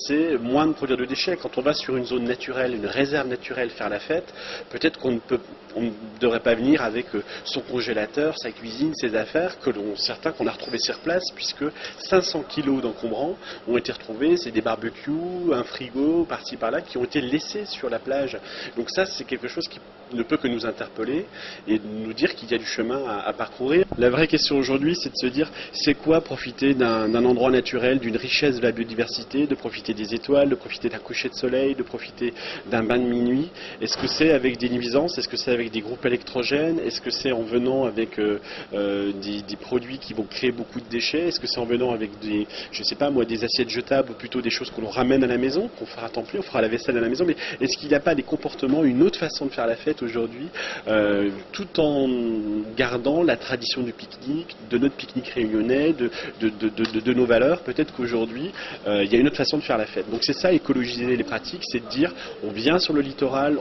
c'est moins de produire de déchets. Quand on va sur une zone naturelle, une réserve naturelle faire la fête, peut-être qu'on ne devrait pas venir avec son congélateur, sa cuisine, ses affaires, certains qu'on a retrouvés sur place, puisque 500 kilos d'encombrants ont été retrouvés, c'est des barbecues, un frigo, par-ci par-là, qui ont été laissés sur la plage. Donc ça, c'est quelque chose qui ne peut que nous interpeller et nous dire qu'il y a du chemin à parcourir. La vraie question aujourd'hui, c'est de se dire, c'est quoi profiter d'un endroit naturel, d'une richesse de la biodiversité, de profiter des étoiles, de profiter d'un coucher de soleil, de profiter d'un bain de minuit. Est-ce que c'est avec des nuisances? Est-ce que c'est avec des groupes électrogènes? Est-ce que c'est en venant avec des produits qui vont créer beaucoup de déchets? Est-ce que c'est en venant avec des, je sais pas moi, des assiettes jetables ou plutôt des choses que l'on ramène à la maison, qu'on fera tant pis, on fera la vaisselle à la maison? Mais est-ce qu'il n'y a pas des comportements, une autre façon de faire la fête aujourd'hui, tout en gardant la tradition du pique-nique, de notre pique-nique réunionnais, de nos valeurs? Peut-être qu'aujourd'hui, il y a une autre façon de faire la fête. Donc c'est ça, écologiser les pratiques, c'est de dire, on vient sur le littoral,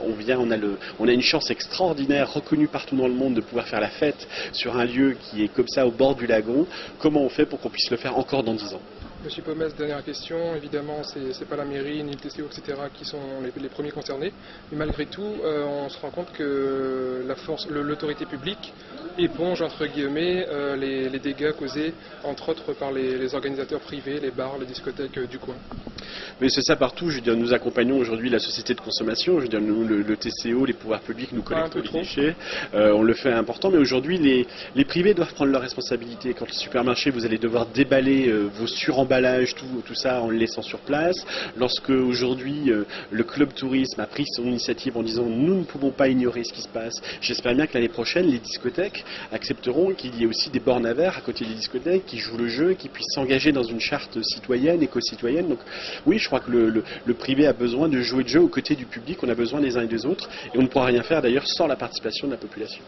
on a une chance extraordinaire, reconnue partout dans le monde, de pouvoir faire la fête sur un lieu qui est comme ça au bord du lagon. Comment on fait pour qu'on puisse le faire encore dans 10 ans? Monsieur Pommes, dernière question. Évidemment, c'est pas la mairie, ni le TCO, etc. qui sont les premiers concernés. Mais malgré tout, on se rend compte que l'autorité publique éponge, entre guillemets, les dégâts causés, entre autres, par les organisateurs privés, les bars, les discothèques du coin. Mais c'est ça partout. Je veux dire, nous accompagnons aujourd'hui la société de consommation. Je veux dire, nous, le TCO, les pouvoirs publics, nous collectons les déchets. On le fait important. Mais aujourd'hui, les privés doivent prendre leurs responsabilités. Quand le supermarché, vous allez devoir déballer vos suremballages, tout ça en le laissant sur place. Lorsque aujourd'hui le club tourisme a pris son initiative en disant nous ne pouvons pas ignorer ce qui se passe, j'espère bien que l'année prochaine les discothèques accepteront qu'il y ait aussi des bornes à verre à côté des discothèques qui jouent le jeu, qui puissent s'engager dans une charte citoyenne, éco-citoyenne. Donc oui, je crois que le privé a besoin de jouer le jeu aux côtés du public, on a besoin les uns et des autres et on ne pourra rien faire d'ailleurs sans la participation de la population.